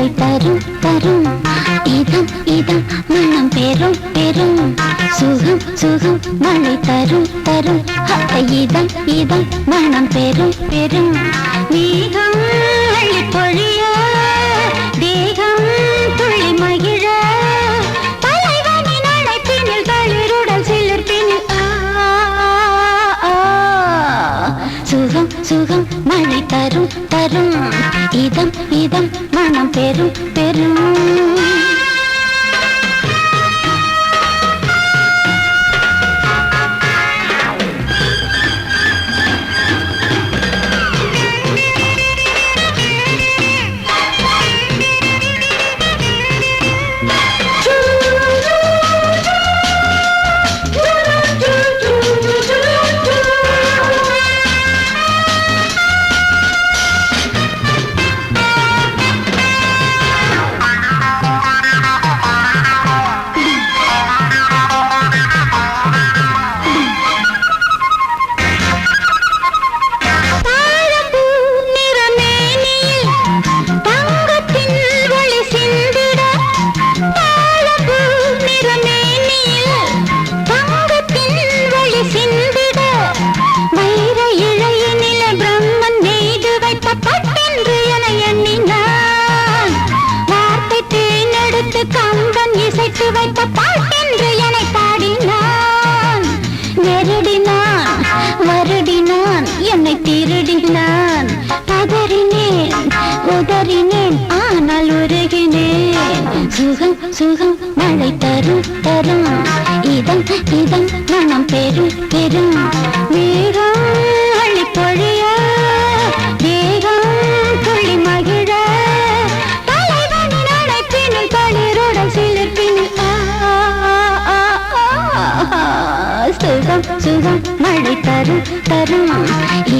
மழை தரும் தரும் இதம் இதம் மனம் பெரும் பெரும் சுகம் சுகம் மழை தரும் தரும் இதம் இதம் மனம் பெரும் பெரும் மேகம் அள்ளி பொழிய தேகம் துள்ளி மகிழ தலைவனின் அழைப்பினில் தளிருடல் சிலிர்ப்பினில் சுகம் சுகம் மழை தரும் தரும் இதம் இதம் மனம் பெரும் பெரும் வைத்த பாட்டென்று என்னை பாடினான் நெருடினான் வருடினான் என்னை திருடினான் பதறினேன் உதறினேன் ஆனால் உருகினேன் சுகம் சுகம் மழை தரும் தரும் இதம் இதம் மனம் பெரும் பெரும் மேகம் அள்ளி பொழிய தேகம் துள்ளி மகிழ தலைவனின் அழைப்பினில் தளிருடன் சிலிர்ப்பினில் சுகம் சுகம் மழை தரும் தரும்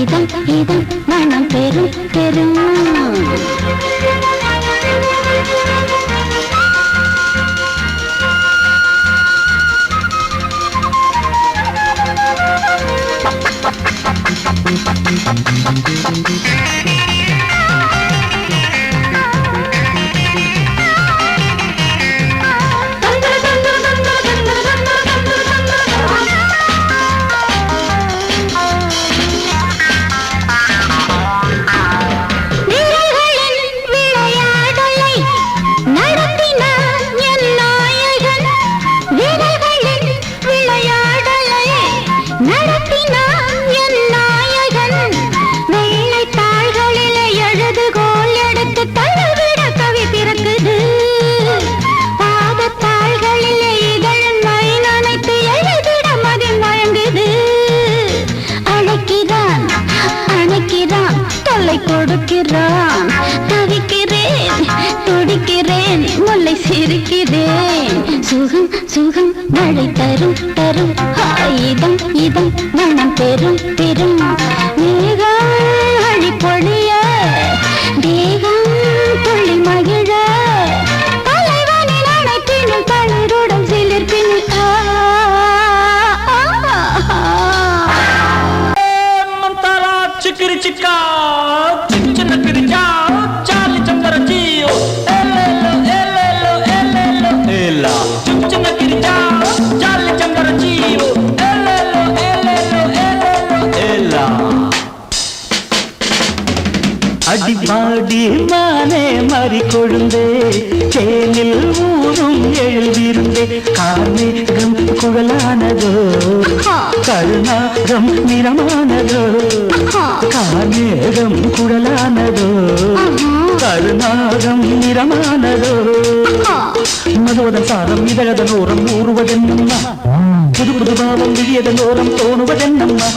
இதம் இதம் மனம் பெரும் பெரும் கொடுக்கிறான் தவிக்கிறேன் துடிக்கிறேன் முல்லை சிரிக்கிறேன் சுகம் சுகம் மழை தரும் தரும் இதம் இதம் மனம் பெரும் பெரும் மேகம் அழி பொழிய தேகம் துள்ளி மகிழ தலைவனின் அழைப்பினில் தளிருடன் சிலிர்ப்பினில் चिकरी चिका चिकन करी जाओ चाली चंदर जियो एलेलो एलेलो एलेलो एला चिकन करी जाओ चाली चंदर जियो एलेलो एलेलो एलेलो एला அடிபாடி மானே மறி கொழுந்தே தேனில் ஊரும் எழுதிருந்தே கார்மேகம் குழலானதோ கருணாகம் நிறமானதோ கார்மேகம் குழலானதோ கருணாகம் நிறமானதோ மதுவதன் சாரம் இதழதன் ஓரம் ஊறுவதென்னம்மா புது புது பாவம் விழியதன் ஓரம் தோணுவதென்னம்மா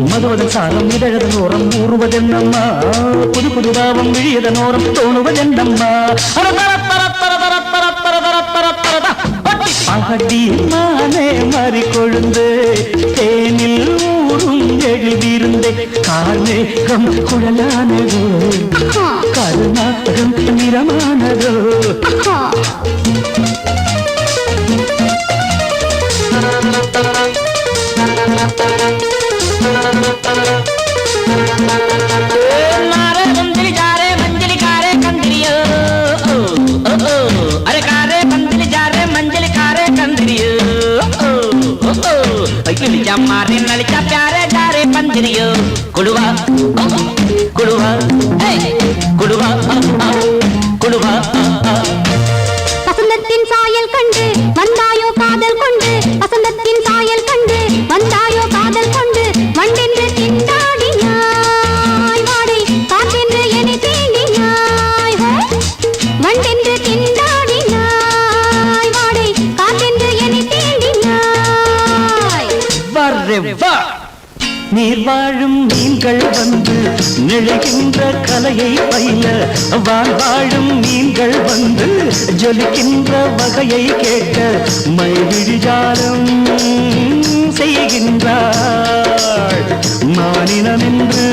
மதுவதன் சாரம் இதழதன் ஓரம் ஊறுவதென்னம்மா புது புது பாவம் விழியதன் ஓரம் தோணுவதென்னம்மா அடி மானே மறி கொழுந்து தேனில் ஊரும் எழுதியிருந்தே கார்மேகம் குழலானதோ கருணாகம் நிறமானதோ கிழிச்சா மாறி நலிச்சா प्यारे डारे पंजरियो कुड़वा कुड़वा कुड़वा कुड़वा வசந்தத்தின் சாயல் கண்டு வந்தாயோ காதல் கொண்டு வசந்தத்தின் சாயல் கண்டு வந்தாயோ காதல் கொண்டு வண்டென்று திண்டாடினாய் வாடை காற்றென்று என்னை தீண்டினாய் வண்டென்று திண்டாடினாய் வாடை காற்றென்று என்னை தீண்டினாய் வரே வா நீர் வாழும் மீன்கள் வந்து நெழுகின்ற கலையை பயில வாழும் மீன்கள் வந்து ஜொலிக்கின்ற வகையை கேட்க மைவிழிஜாலம் செய்கின்றாள் மானினம் என்று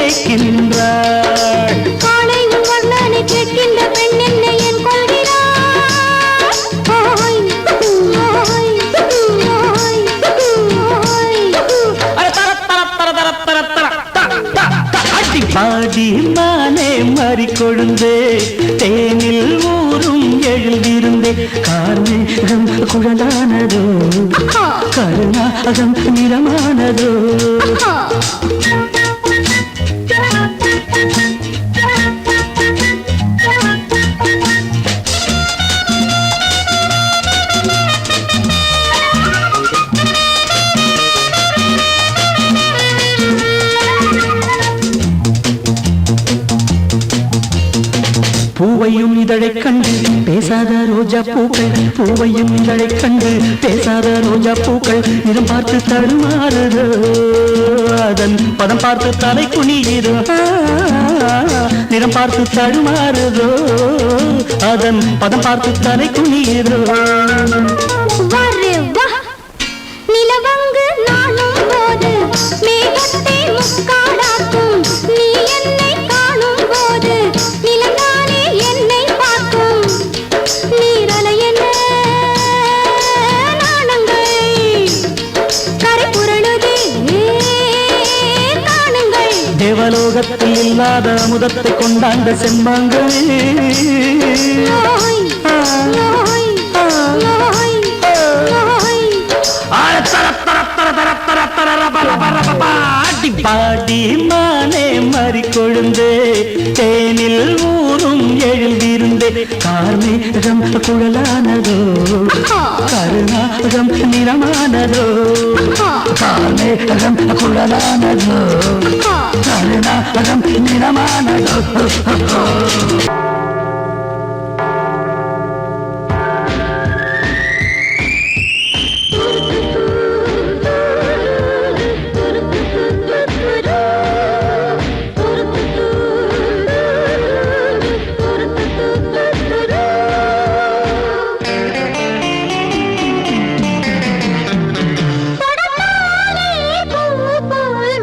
ஏற்கின்றாள் காலை வர்ணனை கேட்கின்ற பெண் என்னை என் கொள்கிறாள் ஓய் ஓய் ஓய் பாடி மானே மாறிக்கொழுந்தே தேனில் ஊரும் எழுதிருந்தே கார்மேகம் குழலானதோ கருணாகம் நிறமானதோ பூவையும் இதழைக் கண்டு பேசாத ரோஜா பூக்கள் பூவையும் இதழைக் கண்டு பேசாத ரோஜா பூக்கள் நிறம் பார்த்து தடுமாறுதோ அதன் பதம் பார்த்து தலை குனியுதோ நிறம் பார்த்து தடுமாறுதோ அதன் பதம் பார்த்து தலை குனியுதோ நிலவங்கு நானும் போது மேகத்தை முக்காடாக்கும் நீ என்னை காணும் போது நிலங்கானே என்னை பார்க்கும் நீரலை என்ன நாணங்கள் கரை புரளுதே காணுங்கள் தேவலோகத்தில் இல்லாத அமுதத்தை கொண்டாண்ட செம்மாங்கள் பாடி மானே மாறிக்கொழுந்தே தேனில் ஊரும் எழுதிருந்தே கார்மேகம் குழலானதோ கருணாகம் நிறமானதோ கார்மேகம் குழலானதோ கருணாகம் நிறமானதோ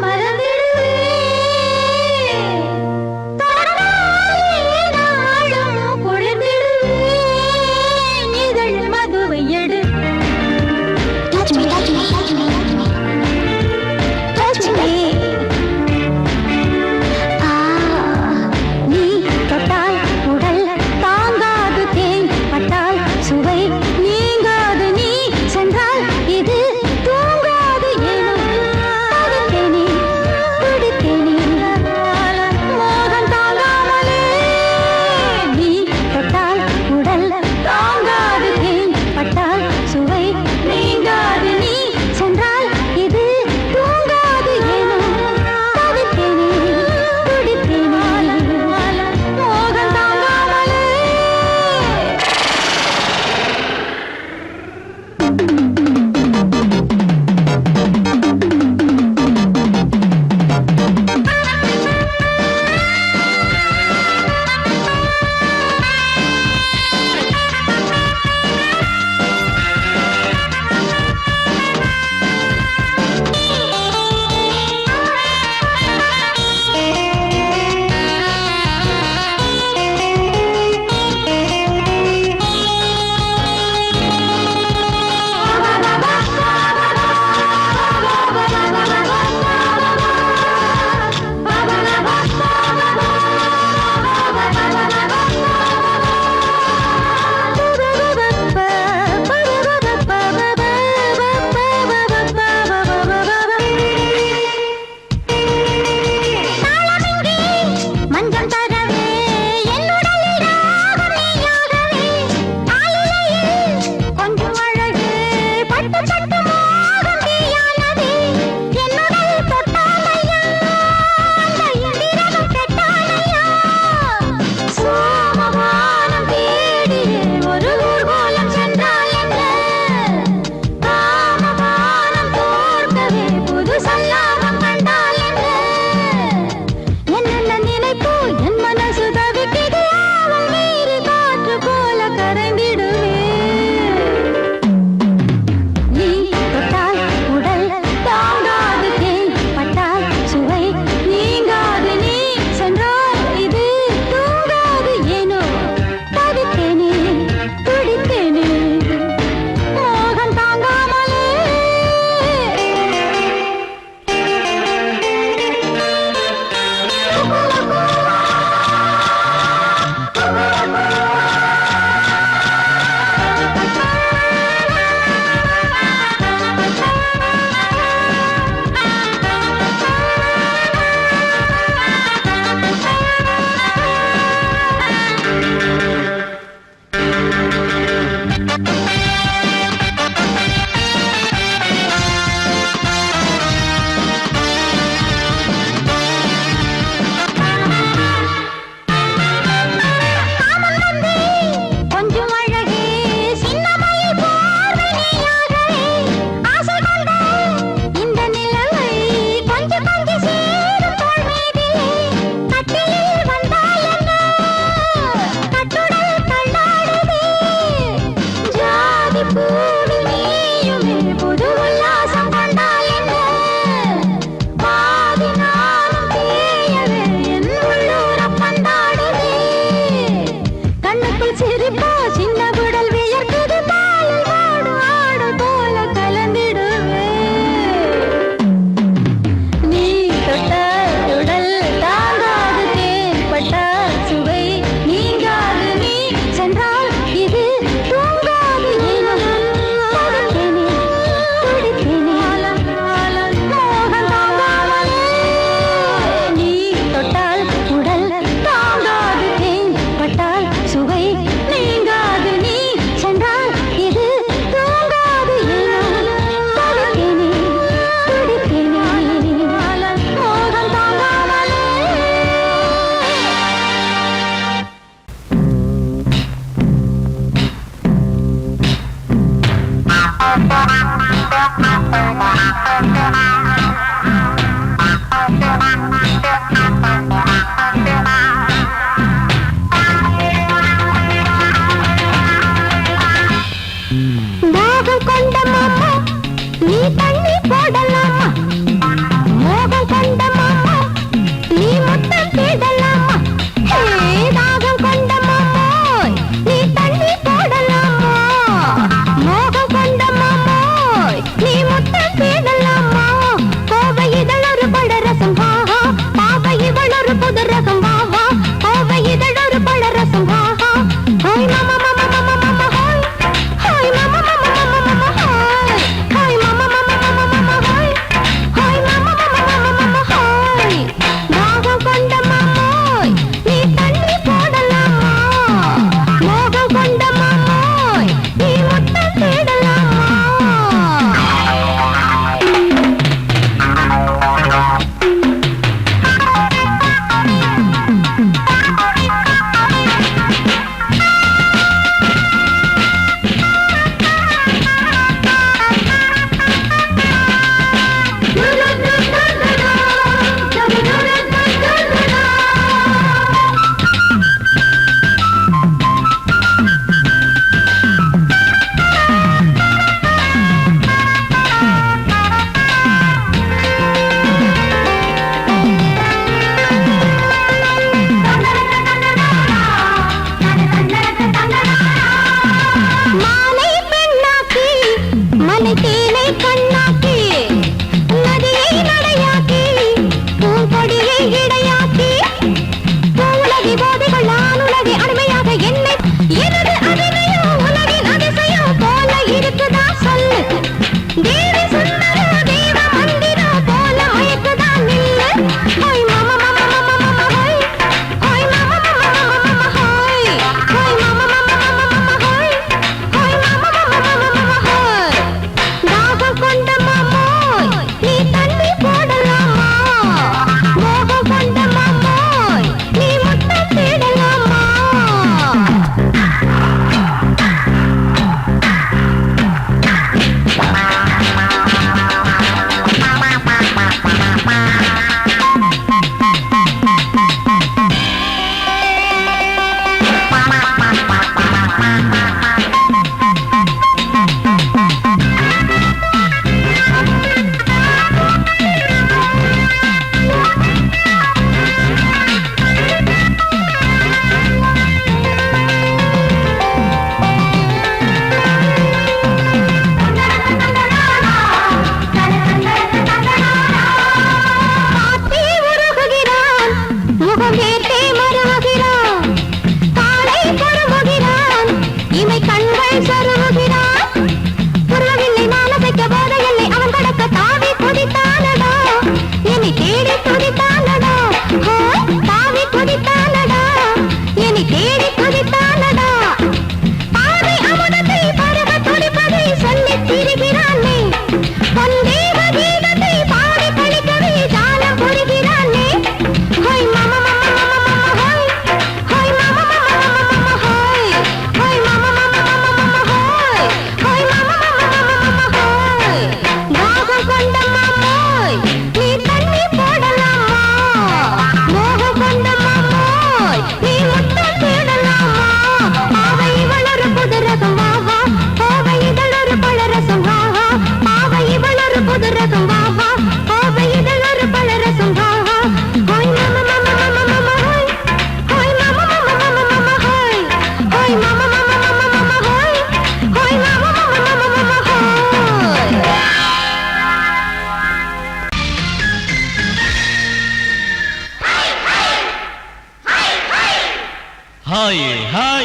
மறந்திடுவே தாகம் கொண்ட மாமா நீ தண்ணி போடலாமா மோகம் கொண்ட மாமா நீ முத்தம் தேடலாமா தாகம் கொண்ட மாமோய் நீ தண்ணி போடலாமா மோகம் கொண்ட மாமோய் நீ முத்தம் தேடலாமா கோவை இதழொரு பழரசம் வாஹா பாவை இவளொரு புது ரகம் வாஹா கோவை இதழொரு பழரசம் வாஹா ஹோய் மாமா மாமா மாமா மாமா ஹோய் ஹோய் மாமா மாமா மாமா மாமா ஹோய் ஹோய் மாமா மாமா மாமா மாமா ஹோய் ஹோய் மாமா மாமா மாமா மாமா ஹோய் தாகம் கொண்ட மாமோய் நீ தண்ணி போடலாமா மோகம் கொண்ட மாமோய் நீ முத்தம் தேடலாமா மாலை பெண்ணாக்கி மலை தேனை கண்ணாக்கி நதியை நடையாக்கி பூங்கொடியை இடையாக்கி பூவுலகி போதைகள் ஆணுலகி அடிமையாக என்னை எனது அடிமையோ உலகின் அதிசயம் போல இருக்குதா சொல்லு தேவி சுந்தரோ தேவ மந்திரோ போல மயக்குதா நில்லு ஹோய் மாமா மாமா மாமா மாமா ஹோய் ஹோய் மாமா மாமா மாமா மாமா ஹோய் ஹோய் மாமா மாமா மாமா மாமா ஹோய் ஹோய் மாமா மாமா மாமா மாமா ஹோய் தாகம் கொண்ட மாமோய் நீ தண்ணி போடலாமா மோகம் கொண்ட மாமோய் நீ முத்தம் தேடலாமா பாத்தி உருகுகிறான் முகம் ஏற்றே மருவுகிறான் காலை பருவுகிறான் இமை கண்கள் சருவுகிறான் புருவவில்லை மானசைக்க போதையில்லை அவன் கடக்க தாவி குதித்தானடா என்னை தேடி துதித்தானடா தாவி குதித்தானடா என்னை தேடி துதித்தானடா பாதை அமுதத்தை பருவ துடிப்பதை சொல்லித் திரிகிறானே பொன்தேவ கீதத்தை பாடி கழிக்கவே ஜாலம் புரிகிறானே ஹோய் மாமா மாமா மாமா மாமா ஹோய் ஹோய் மாமா மாமா மாமா மாமா ஹோய் ஹோய் மாமா மாமா மாமா மாமா ஹோய் ஹோய் மாமா மாமா மாமா மாமா ஹோய் தாகம் கொண்ட மாமோய் நீ தண்ணி போடலாமா மோகம் கொண்ட மாமோய் நீ முத்தம் தேடலாமா பாவை இவளொரு புது ரகம் வாவா கோவை இதழொரு பழரசம் வாவா பாவை இவளொரு புது ரகம் வாவா கோவை இதழொரு பழரசம் வாவா ஹோய் மாமா மாமா மாமா மாமா ஹோய் ஹோய் மாமா மாமா மாமா மாமா ஹோய் ஹோய் மாமா மாமா மாமா மாமா ஹோய் ஹோய் மாமா மாமா மாமா மாமா ஹோய் ஹாய் ஹாய்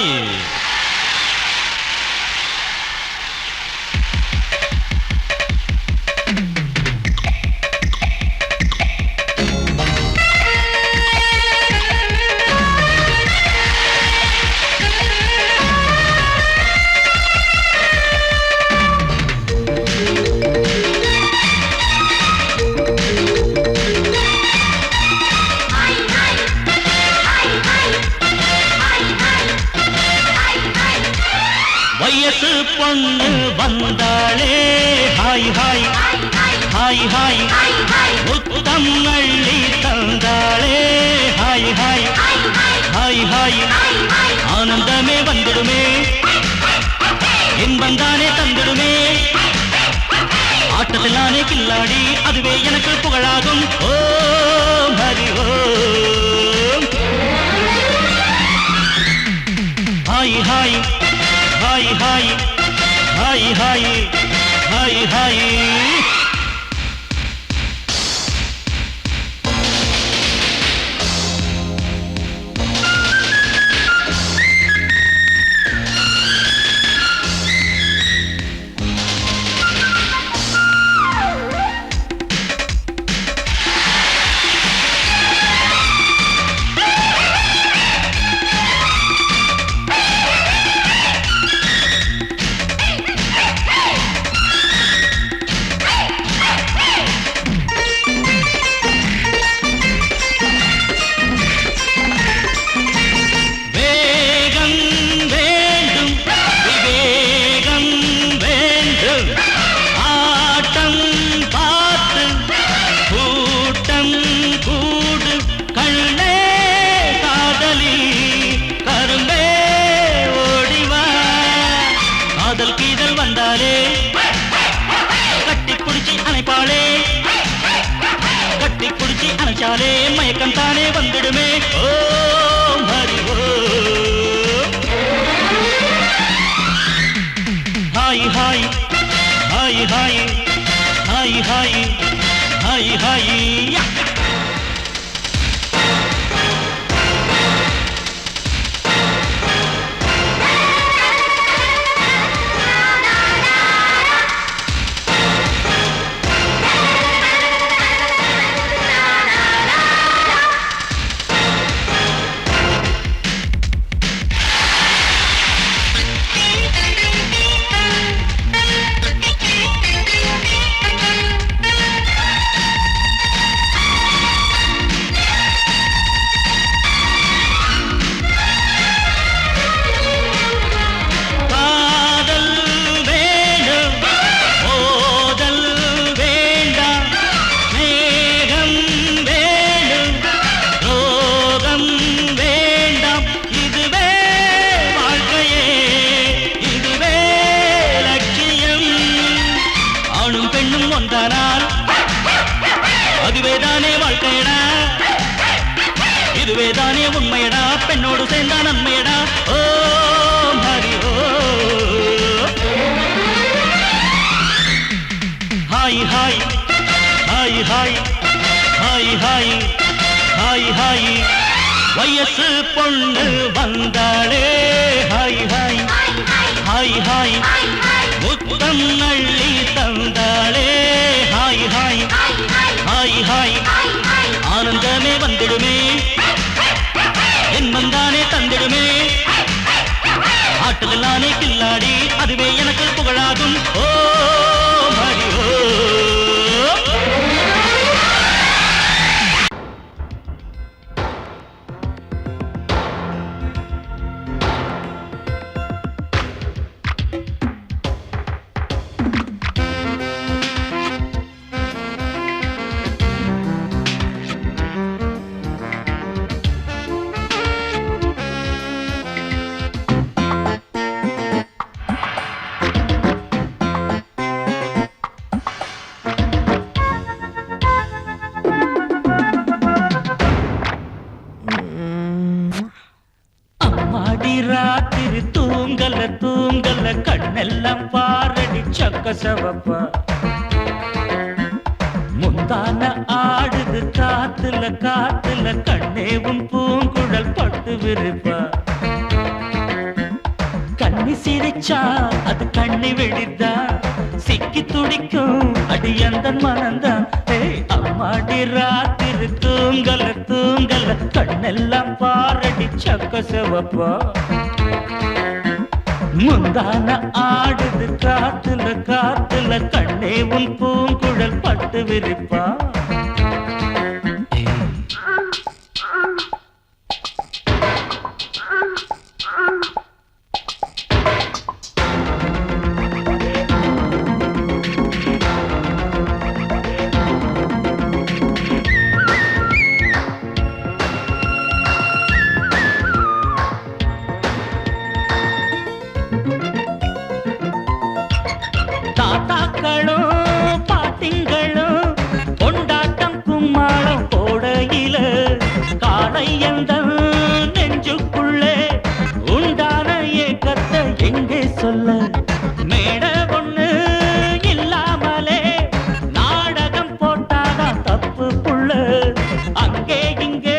ஹாய் ஹாய் ஹாய் ஹாய் ஹாய் ஹாய் வயசு பொண்ணு வந்தாளே ஹாய் ஹாய் ஹாய் ஹாய் முத்தம் அள்ளி தந்தாளே ஹாய் ஹாய் ஹாய் ஹாய் ஆனந்தமே வந்துடுமே இன்பந்தானே தந்திடுமே ஆட்டத்தில் நானே கில்லாடி அதுவே எனக்கு புகழாகும் ஓம் ஹரி ஓம் ஹாய் ஹாய் ஹாய் ஹாய் ஹாய் ஹாய் ஹாய் ஹாய் அணைச்சாலே மயக்கம் தானே வந்துடுமே ஓம் ஹரி ஓம் ஹாய் ஹாய் ஹாய் ஹாய் ஹாய் ஹாய் ஹாய் ஹாய் அதுவேதானே வாழ்க்கையடா இதுவேதானே உண்மையடா பெண்ணோடு சேர்ந்தா நன்மையடா ஓம் ஹரி ஓம் ஹாய் ஹாய் ஹாய் ஹாய் ஹாய் ஹாய் ஹாய் ஹாய் வயசு பொண்ணு வந்தாளே ஹாய் ஹாய் ஹாய் ஹாய் முத்தம் அள்ளி தந்தாளே ஹாய் ஹாய் ஹாய் ஹாய் ஆனந்தமே வந்துடுமே என்மந்தானே தந்திடுமே ஆட்டத்தில் நானே கில்லாடி அதுவே எனக்கு புகழாகும் ஓம் ஹரி ஓம் ராத்திரி தூங்கல தூங்கல கண்ணெல்லாம் பாரடி சக்க சவப்பா முந்தான ஆடுது காத்துல காத்துல கண்ணேவும் பூங்குழல் பட்டு விருப்பா கண்ணி சிரிச்சா அது கண்ணி வெடிதா சிக்கி துடிக்கும் அடி அந்த மனந்தான் அம்மாடி ராத்திரி தூங்கல தூங்கல கண்ணெல்லாம் பாரடி சக்க சிவப்பா முந்தான ஆடுது காத்துல காத்துல கண்ணே உன் பூங்குழல் பட்டு விரிப்பா நெஞ்சுக்குள்ளே உண்டான ஏக்கத்தை எங்கே சொல்ல மேட ஒண்ணு இல்லாமலே நாடகம் போட்டாதான் தப்பு புள்ள அங்கே இங்கே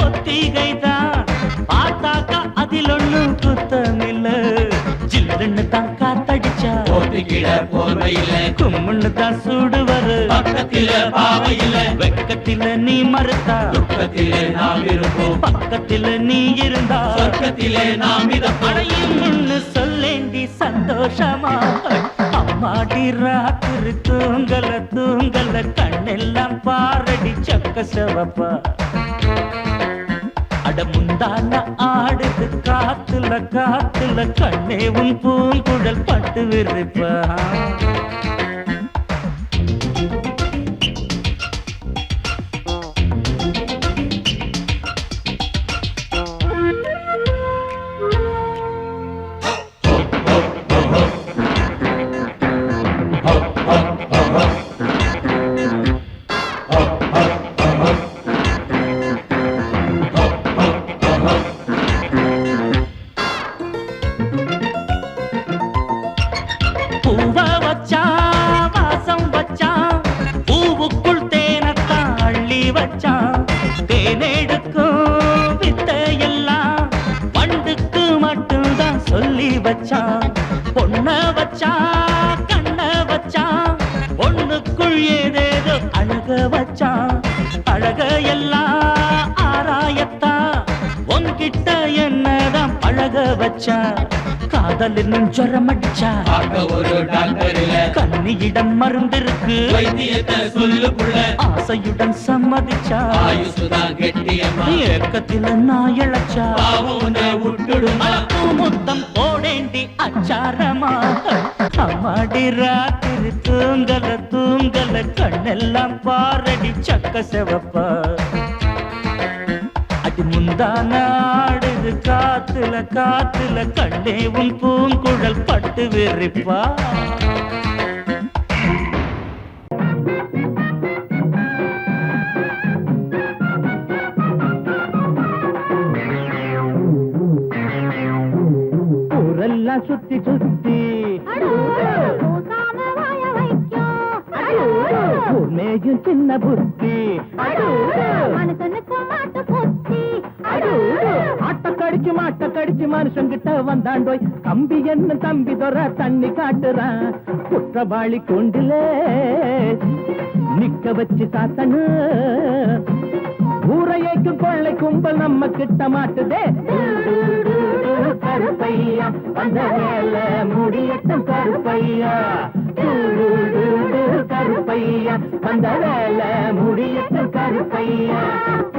ஒத்திகைதான் பார்த்தாக்கா அதில் ஒண்ணு குத்தமில்ல ஜில்லுன்னு தான் காத்தடிச்சா போர்வையில கும்முன்னு தான் சூடு வரு பக்கத்தில பாவையில வெக்கத்தில நீ மறுத்தா துக்கத்திலே நாம் இருப்போம் பக்கத்தில நீ இருந்தா சொர்க்கத்திலே நாம் மிதப்போம் அடையும்னு சொல்லேண்டி சந்தோஷமா அம்மாடி ராத்திரி தூங்கல தூங்கல கண்ணெல்லாம் பாரடி சக்க செவப்பா அட முந்தான ஆடுது காத்துல காத்துல கண்ணே உன் பூங்குழல் பட்டு விரிப்பா பூவ வச்சான் வாசம் வச்சான் பூவுக்குள் தேனத்தான் அள்ளி வச்சான் தேனெடுக்கும் வித்தையெல்லாம் வண்டுக்கு மட்டும்தான் சொல்லி வச்சான் பொண்ண வச்சான் கண்ண வச்சான் பொண்ணுக்குள் ஏதேதோ அழக வச்சான் அழக எல்லாம் ஆராயத்தான் உன்கிட்ட என்னதான் பழக வச்சான் காதல் என்னும் ஜரம் அடிச்சா பார்க்க ஒரு டாக்டர் இல்ல கண்ணியிடம் மருந்திருக்கு வைத்தியத்தை சொல்லு புள்ள ஆசையுடன் சம்மதிச்சா ஆயுசுதான் கெட்டியம்மா ஏக்கத்தில நான் இழைச்சா பாவம் உன்னை விட்டுடுமா முத்தம் போடேண்டி அச்சாரமா அம்மாடி ராத்திரி தூங்கல தூங்கல கண்ணெல்லாம் பாரடி சக்க செவப்பா அடி முந்தான ஆடுது காத்துல காத்துல கண்ணே உன் பூங்குழல் பட்டு விரிப்பா ஊரெல்லாம் சுத்தி சுத்தி மேயும் சின்ன புத்தி ஆட்ட கடிச்சு மனுஷங்கிட்ட வந்தாண்டோய் கம்பி என்ன தம்பி தொற தண்ணி காட்டுறான் குற்றவாளி கொண்டிலே நிக்க வச்சு சாத்தனு ஊரையைக்கும் கொள்ளை கும்பல் நம்ம கிட்ட மாட்டுதே கருப்பையா வந்த வேலை முடியட்டும் கருப்பையா கருப்பையா வந்த வேலை முடியட்டும் கருப்பையா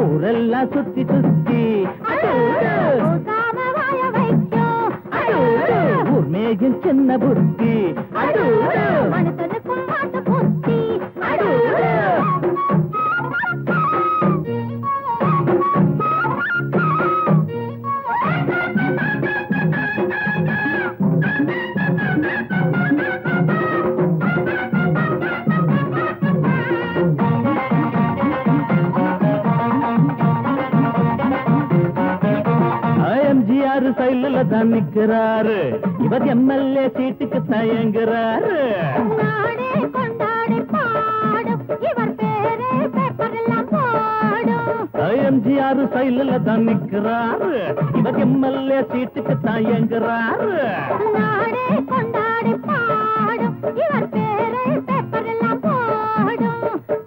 ஊரெல்லாம் சுத்தி சுத்தி ஊர் மேயும் சின்ன புத்தி சைல தான் நிக்கிறாரு இவர் எம்எல்ஏ சீட்டுக்கு தயங்குறாரு எம்ஜிஆர் சைல தான் நிக்கிறாரு இவர் எம்எல்ஏ சீட்டுக்கு தயங்குறாரு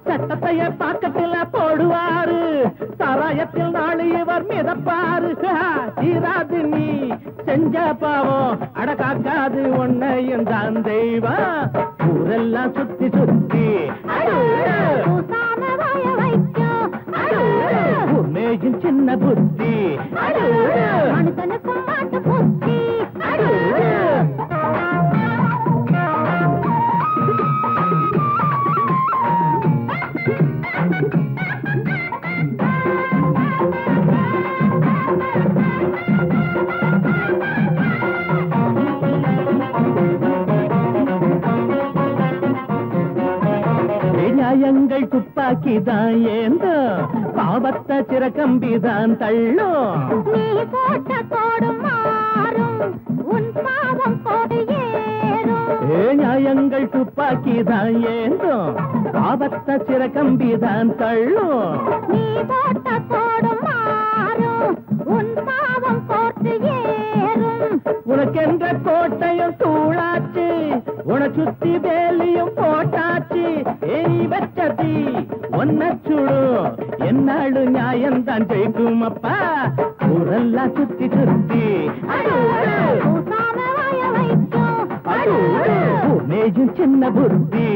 சட்டத்தைய பாக்கத்துல போடுவாரு சாராயத்தில் நாளை இவர் மிதப்பாரு தீராது நீ செஞ்ச பாவம் அடக்காக்காது உன்னையும் தான் தெய்வம் ஊரெல்லாம் சுத்தி சுத்தி மேயும் சின்ன புத்தி நியாயங்கள் துப்பாக்கிதான் ஏந்தோ பாவத்தை சிறகம்பிதான் தள்ளும் நீ போட்ட கோடு மாறும் உன் பாவம் கோடு ஏறும் நியாயங்கள் துப்பாக்கிதான் ஏந்தோ பாவத்தை சிறகம்பிதான் தள்ளும் நீ போட்ட கோடு மாறும் உன் பாவம் கோட்டு ஏறும் உனக்கென்ற கோட்டையும் தூளாச்சு உன சுத்தி வேலியும் போட்டாச்சு ஏய் வச்சதி ஒன்ன சுடு என்னாடு நியாயம்தான் ஜெயிக்கும் அப்பா ஊரெல்லாம் சுத்தி சுத்தி பூசாம வாய வைக்கும் மேஜும் சின்ன புத்தி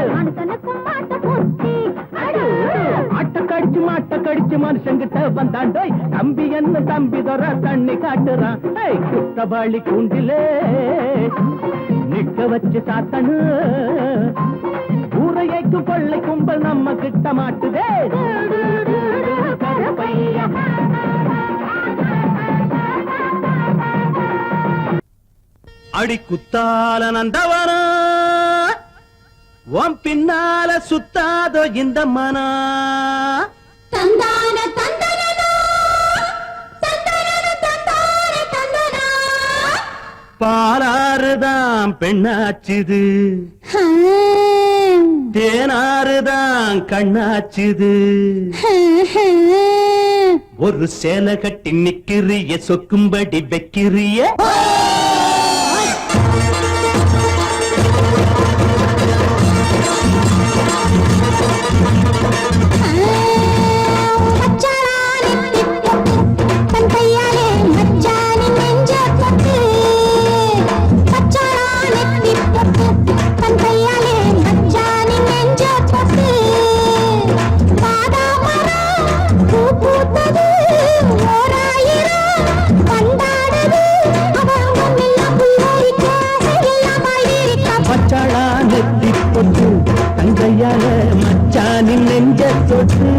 மனுஷனுக்கும் மாட்ட புத்தி மாட்ட கடிச்சு மனுஷங்கிட்ட வந்தாண்டோய் தம்பி என்ன தம்பி தர தண்ணி காட்டுறான் குத்தவாளி கூண்டிலே நிக்க வச்சு சாத்தனு ஊரையைக்கு கொள்ளை கும்பல் நம்ம கிட்ட மாட்டுதே கருப்பையா அடி குத்தால நந்தவனா உன் பின்னால சுத்தாதோ இந்த மனா தந்தான தந்தனனா தந்தனன தந்தான தந்தனா பாலாறுதான் பெண்ணாச்சுது தேனாறுதான் கண்ணாச்சுது ஒரு சேலை கட்டி நிக்கிறிய சொக்கும்படி வைக்கிறிய தங்கையால மச்சானின் நெஞ்ச தொட்டு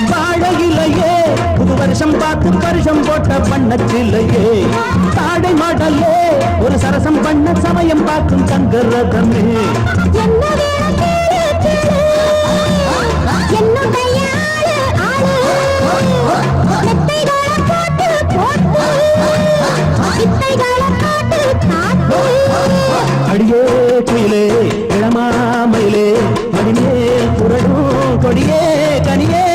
வாழையிலையே புது வருஷம் பார்த்து வருஷம் போட்ட பண்ணச்சிலையே தாடை மாடல்லே ஒரு சரசம் பண்ண சமயம் பார்க்கும் சங்கரதமே அடியே குயிலே இளமாமயிலே மடிமேல் புரடும் கொடியே கனியே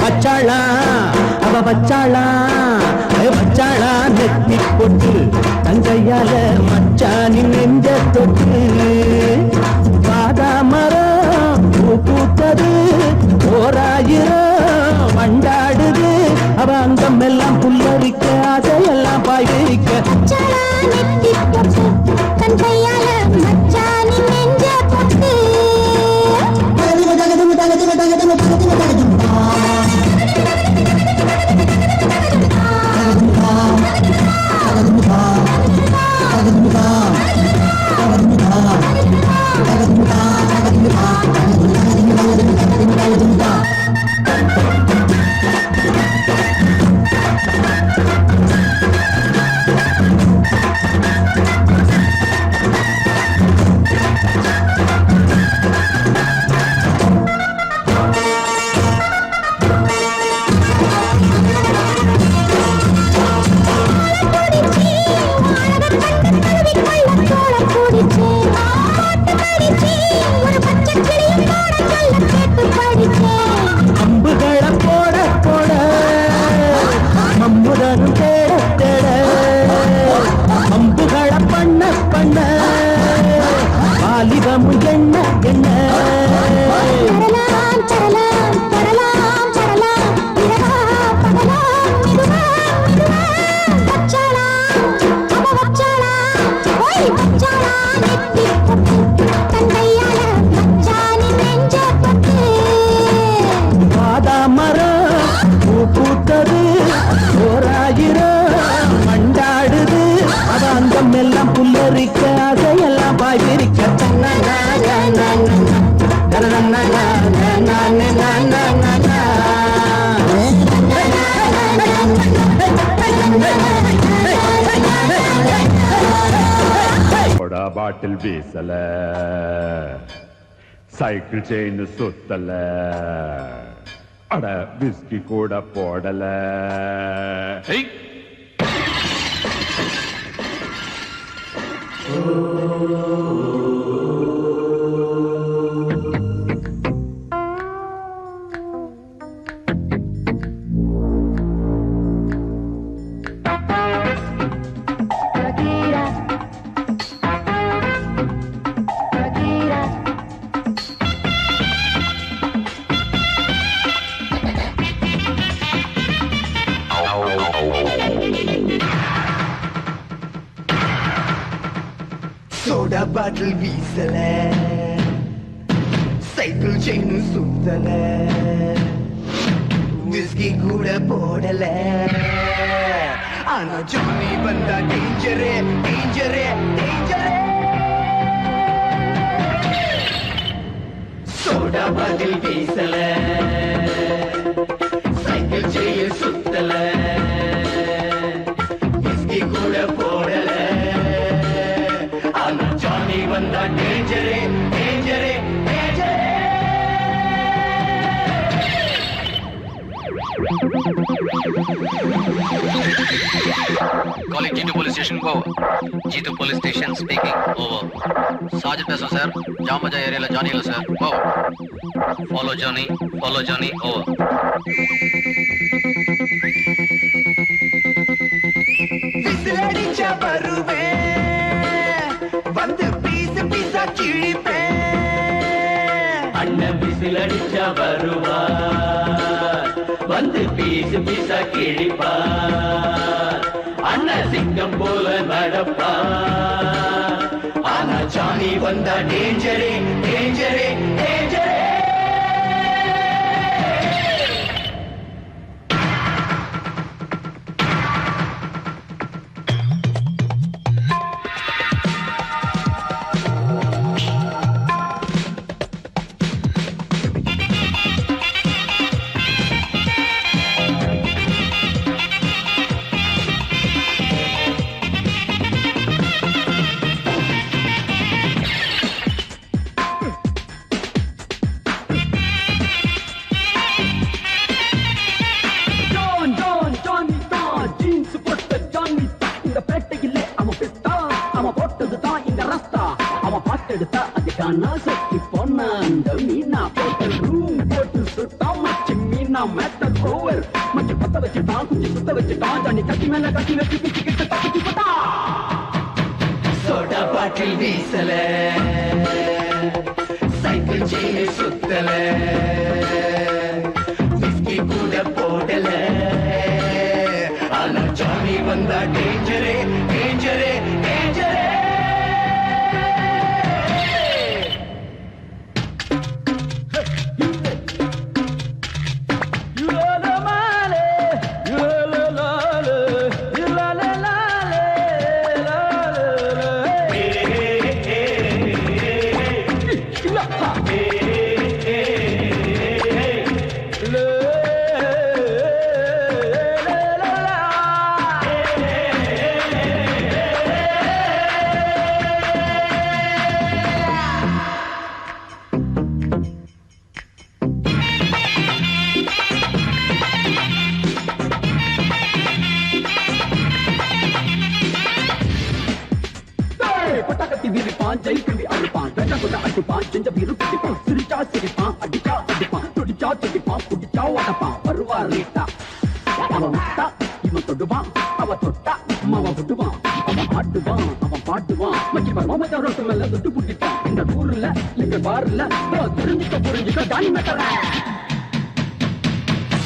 வச்சாளா அவ வச்சாளா வச்சாளா நெத்தி போட்டு தங்கையால மச்சானின் நெஞ்ச தொட்டு பாதா மரம் பூ பூத்தது ஓராயிரம் வண்டாடுது அவ அங்கம் எல்லாம் புல்லரிக்க அதையெல்லாம் பாய்விக்க அம்புகளை போட போட மம்முதனும் தேட தேட அம்புகளை பண்ண பண்ண வாலிபமும் எண்ண எண்ண தந்தையால மச்சானின் சிரிக்க ஆசையெல்லாம் பாய் பிரிக்க பாட்டில் வீசல சைக்கிள் செயின் சுத்தல அட விஸ்கி கூட போடல சோடா பாட்டில் வீசல சைக்கிள் செயின் சுத்தல விஸ்கி கூட போடல ஆனா ஜானி வந்தா டேஞ்சரே டேஞ்சரே டேஞ்சரே சோடா பாட்டில் வீசல சைக்கிள் செயின் சுத்தல விஸ்கி கூட போடல Johnny வந்தா டேஞ்சரே டேஞ்சரே டேஞ்சரே Calling G2 police station, over. G2 police station speaking, over. Sergeant Peso sir, Jamaja area la Johnny sir, over. Follow Johnny, over. விசிலடிச்சா வருவேன் வந்து பீஸ் பீஸா கிழிப்பேன் அண்ணன் விசிலடிச்சா வருவார் வந்து பீஸ் பீஸா கிழிப்பார் அண்ணன் சிங்கம் போல நடப்பார் ஆனா ஜானி வந்தா டேஞ்சரே டேஞ்சரே டேஞ்சரே சோடா பாட்டில் வீசல சைக்கிள் செயின் சுத்தல விஸ்கி கூட போடல ஆனா ஜானி வந்தா டேஞ்சரே டேஞ்சரே டேஞ்சரே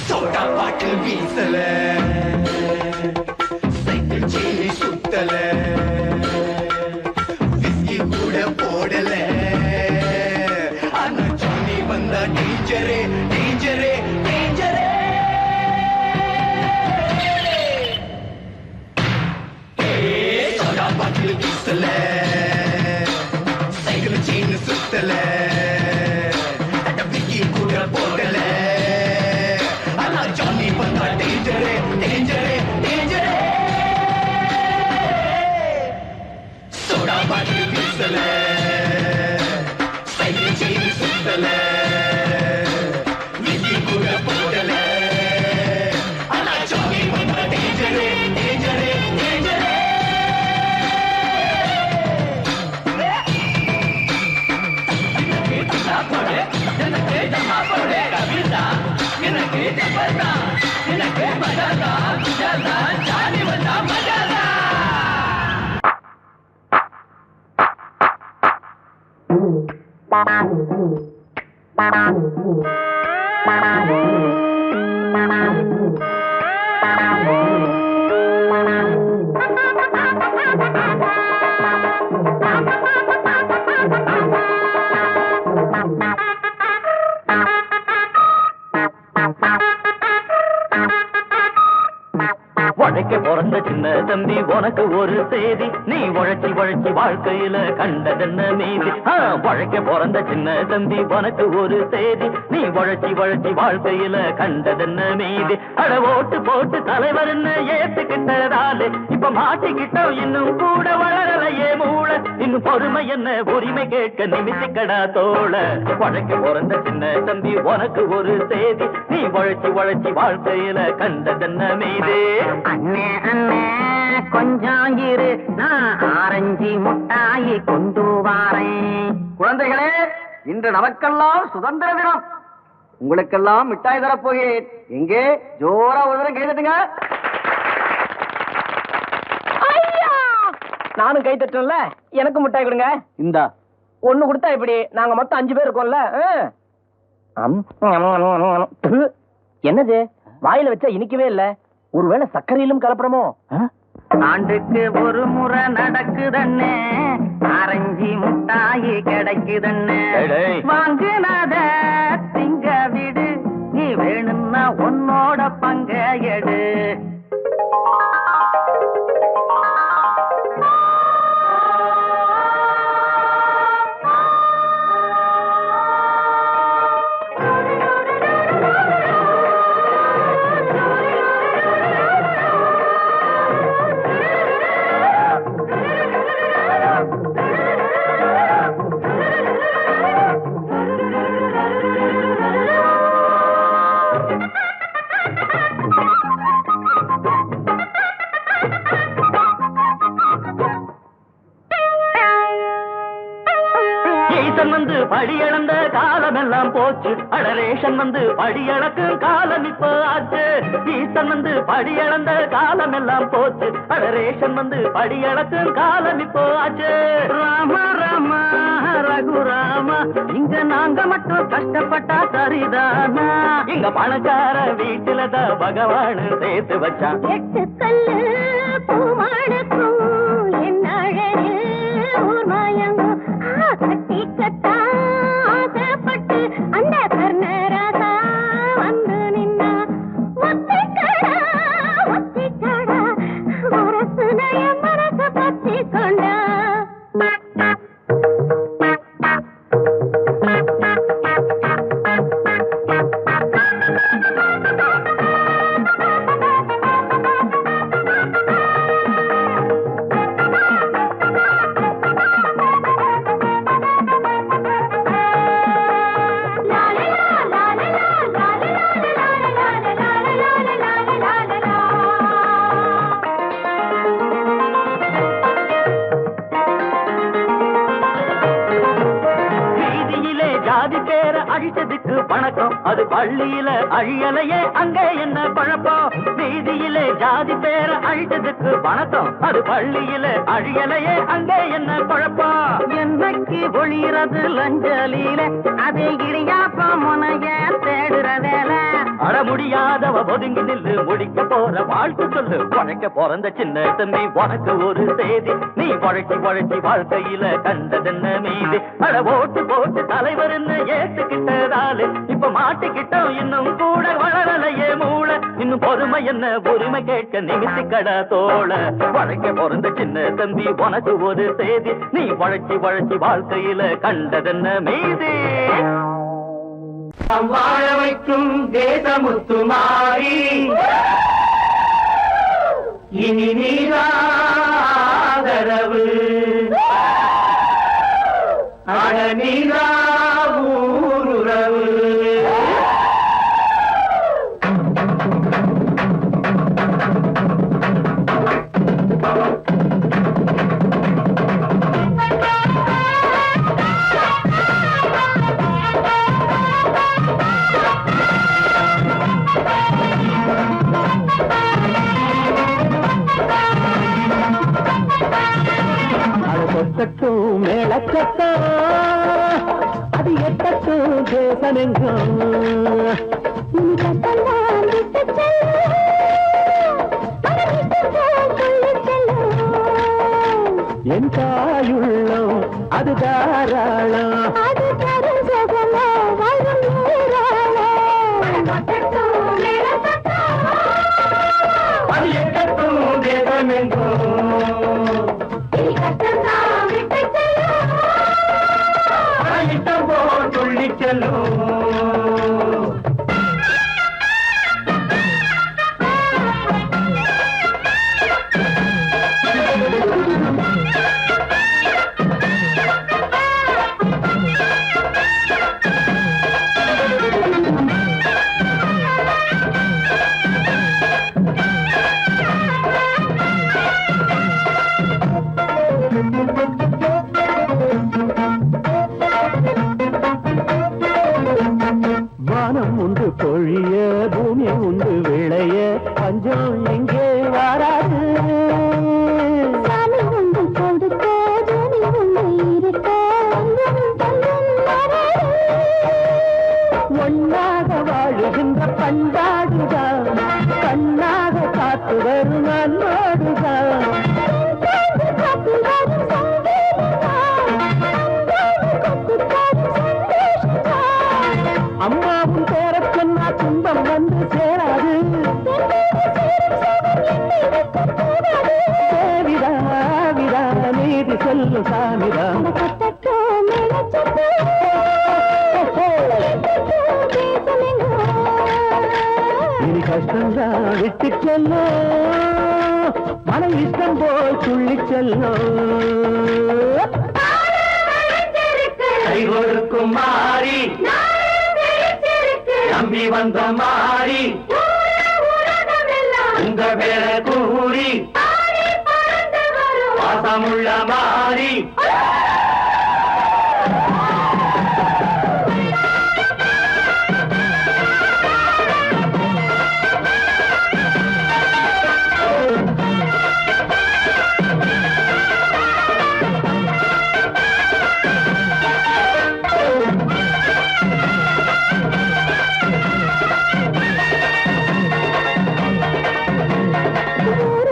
சோடா பாட்டில் வீசல சைக்கிள் செயின் சுத்தல விஸ்கி கூட போடல ஆனா ஜானி வந்தா டேஞ்சரே டேஞ்சரே டேஞ்சரே சோடா பாட்டில் வீசல உழைக்க பிறந்த சின்ன தம்பி உனக்கு ஒரு செய்தி, நீ உழைச்சி உழைச்சி வாழ்க்கையில கண்டதென்ன மீதி. உழைக்க பிறந்த சின்ன தம்பி உனக்கு ஒரு செய்தி, நீ உழைச்சி உழைச்சி வாழ்க்கையில கண்டதென்ன மீதி. அட ஓட்டு போட்டு தலைவர்னு ஏத்துக்கிட்டதாலே இப்ப மாட்டிக்கிட்டோம், இன்னும் கூட வளரலையே மூளை. இன்னும் பொறுமை என்ன உரிமை கேட்க நிமித்திக்கடா தோள. உழைக்க பிறந்த சின்ன தம்பி உனக்கு ஒரு செய்தி, நீ உழைச்சி உழைச்சி வாழ்க்கையில கண்டதென்ன மீதி. அண்ணே அண்ணே கொஞ்சம் இரு, நான் ஆரஞ்சு முட்டாயி கொண்டு வாரேன். குழந்தைகளே, இன்று நமக்கெல்லாம் சுதந்திர தினம். உங்களுக்கெல்லாம் மிட்டாய் தரப்போகிறேன். எங்கே ஜோரா ஒரு தரம் கைதட்டுங்க. நானும் கை தட்டல, எனக்கு மிட்டாய் கொடுங்க. இந்தா ஒண்ணு கொடுத்தா இப்படி நாங்க மொத்தம் 5 பேர் இருக்கோம்ல. என்னது வாயில வச்சா இனிக்கவே இல்ல, ஒருவேளை சர்க்கரையிலும் கலப்படமோ? ஆண்டுக்கு ஒரு முறை நடக்குதண்ணே, ஆரஞ்சு முட்டாயி கிடைக்குதண்ணே. வாங்குனத திங்க விடு, நீ வேணும்னா உன்னோட பங்க எடு. வந்து படியளந்த காலம் எல்லாம் போச்சு, அடரேஷன் வந்து படியளக்கும் காலம் இப்போ ஆச்சு. ஈசன் வந்து படியளந்த காலம் எல்லாம் போச்சு, அடரேஷன் வந்து படியளக்கும் காலம் இப்போ ஆச்சு. ராம ராம ரகுராமா, இங்க நாங்க மட்டும் கஷ்டப்பட்டா சரிதானா? இங்க பணக்கார வீட்டுலதான் பகவான் சேர்த்து வச்சான். 8 கல்லு பூமாடக்கும் என் அழகு ஊர் மாயங்கோ கட்டி கட்டா ஆசைப்பட்டு அந்த கர்ணராசா வந்து நின்னா. ஒத்திக்கடா ஒத்திக்கடா மனசுடைய மனசு பத்தி கொண்டா. அழிச்சதுக்கு வணக்கம், அது பள்ளியில அழியலையே அங்கே என்ன குழப்பம். வீதியிலே ஜாதி பேர அழிச்சதுக்கு வணக்கம், அது பள்ளியில அழியலையே அங்கே என்ன குழப்பம். என்னைக்கு ஒளிறது லஞ்சலியில அதே இடியாப்ப முனைய தேடுற வேலை. அட முடியாதவ ஒதுங்கி நில்லு, முடிக்க போற வாழ்க்கை சொல்லு. உழைக்க பிறந்த சின்ன தம்பி உனக்கு ஒரு செய்தி, நீ உழைச்சி உழைச்சி வாழ்க்கையில கண்டதென்ன மீது. அட ஓட்டு போட்டு தலைவர்னு ஏத்துக்கிட்டதாலே இப்ப மாட்டிக்கிட்டோம், இன்னும் கூட வளரலையே மூளை. இன்னும் பொறுமை என்ன உரிமை கேட்க நிமித்திக்கடா தோள. உழைக்க பிறந்த சின்ன தம்பி உனக்கு ஒரு செய்தி, நீ உழைச்சி உழைச்சி வாழ்க்கையில கண்டதென்ன மீது. வாழ வைக்கும் தேசமுத்துமாரி, இனி நீராதரவு அட நீரா ஊருறவு. கொட்டட்டும் மேளச்சத்தம் அது எட்டட்டும் தேசமெங்கும் இனி கட்டந்தான் விட்டு செல்லும் என் தாயுள்ளம் அது தாராளம் அது தரும் சுகமோ வரும் ஊராளோ அது எட்டட்டும் தேசமெங்கும் இனி கட்டந்தான் விட்டு செல்லும் இட்டம் போல் துள்ளி செல்லும் வானம் உண்டு பொழிய பூமி உண்டு விளைய பஞ்சம் எங்கே வாராது சாமி உண்டு கொடுக்க பூமி உண்டு இருக்க அங்கும் தங்கும் வராது ஒன்னாக வாழுகின்ற பண்பாடுதான் கண்ணாக காத்து வரும் அன்போடுதான் காத்து வரும் அம்மாவும் பேரச் சொன்னா துன்பம் வந்து சேராது தேவிதா நீதி சொல்லும் சாமிதா இனி கஷ்டம்தான் விட்டு செல்லும் மன இஷ்டம் போல் துள்ளி செல்லும் கை கொடுக்கும் மாறி நம்பி வந்த மாறி உங்க பேர கூறி பாசமுள்ள மாறி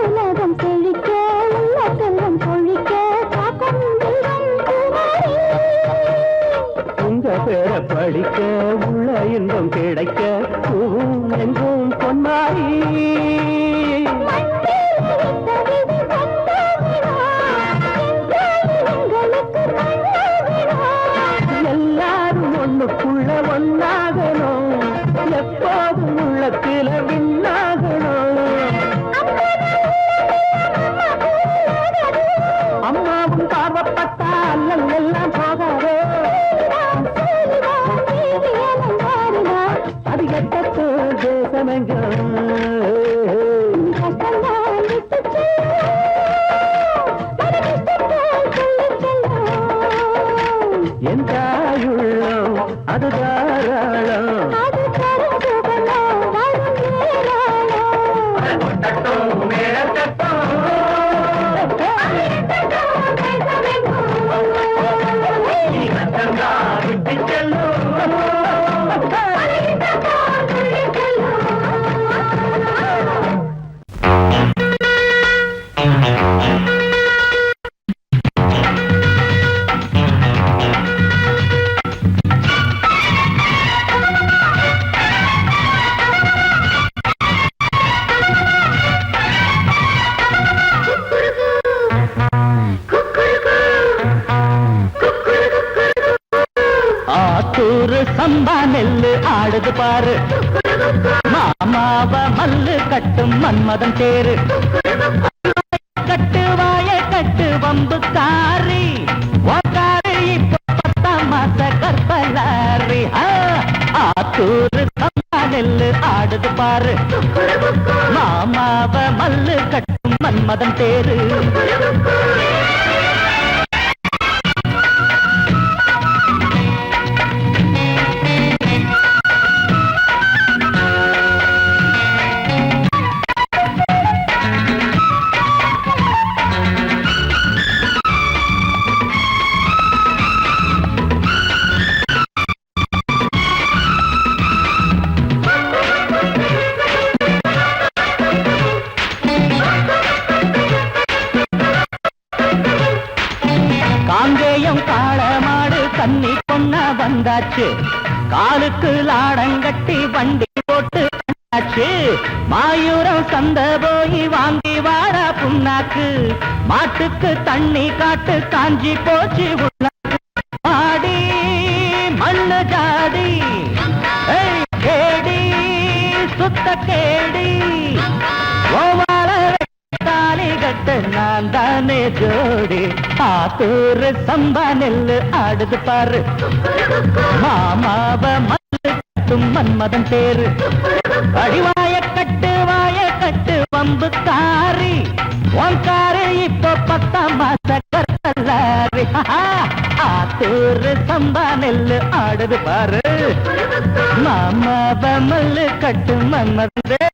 உலகம் செழிக்க உள்ள செல்வம் பொழிக்க காக்கும் உங்க பேர படிக்க உள்ள இன்பம் கிடைக்க பூவும் எங்கும் பொன்மாரி எல்லாரும் ஒண்ணுக்குள்ள ஒன்னாகணும் எப்போதும் உள்ளத்தில விண்ணாகணும் அம்மாவும் பார்வப்பட்டா அல்லல் எல்லாம் போகாதோ அது எட்டத்து தேசமெங்கும் என் தாயுள்ளம் அது தாராளம் கொட்டட்டும் மேலத்தட்டும் நீ கட்டங்கா விட்டு செல்லும் ஆத்தூரு சம்பா நெல்லு ஆடுது பாரு மாமாவ மல்லு கட்டும் மன்மதன் தேரு கட்டு வாய கட்டு வம்புக்காரி உக்காரு இப்ப 10 மாச கற்பலாரி ஆத்தூரு சம்பா நெல்லு ஆடுது பாரு மாமாவ மல்லு கட்டும் மன்மதன் தேரு வந்தாச்சு காலுக்கு லாடங்கட்டி வண்டி போட்டு ஆச்சு மாயூரம் சந்த போய் வாங்கி வார புண்ணாக்கு மாட்டுக்கு தண்ணி காட்டு காஞ்சி போச்சு ஆடி மண்ணு ஜாடி கேடி சுத்த கேடி தாலி கட்டு நான் தானே ஜோடி ஆத்தூர் சம்பா நெல்லு ஆடுது பாரு மாமாவ மல்லு கட்டும் மன்மதன் பேரு அடிவாய கட்டு வம்பு காரி ஓங்காரு இப்போ 10ஆம் மாச கத்தல்லாரி ஆத்தூர் சம்பா நெல்லு ஆடுது பாரு மாமாவ மல்லு கட்டும் மன்மதன் பேரு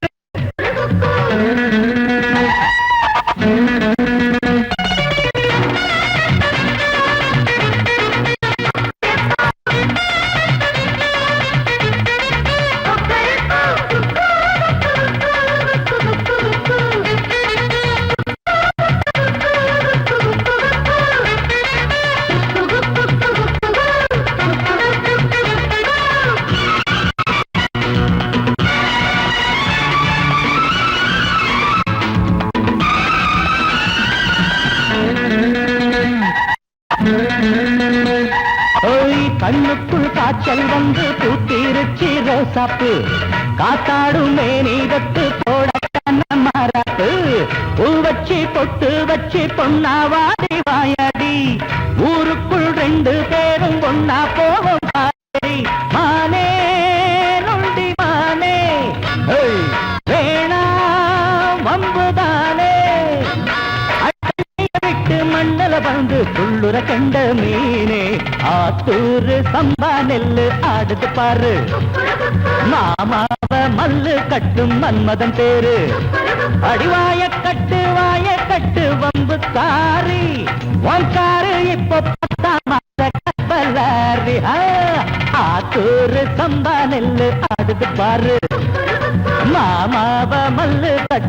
கண்ணுக்குள் காய்ச்சல் வந்து பூத்திருச்சி ரோசாப்பு காத்தாடும் மேனீதத்து போட மாறாப்பு பூ வச்சு பொட்டு வச்சு பொன்னாவாடி வாயாடி ஊருக்குள் 2 பேரும் ஒன்னா போவோம் மானே நொண்டி மானே வேணா வம்புதானே விட்டு மண்ணல வந்து துள்ளுற கண்ட மீனே ஆத்தூர் சம்பா நெல்லு ஆடுது பாரு மாமாவ மல்லு கட்டும் மன்மதன் பேரு அடிவாய கட்டு வம்பு காரி ஓங்காரு இப்போ 10ஆம் மாச கப்பலாரி ஆத்தூர் சம்பா நெல்லு ஆடுது பாரு மாமாவ மல்லு கட்டு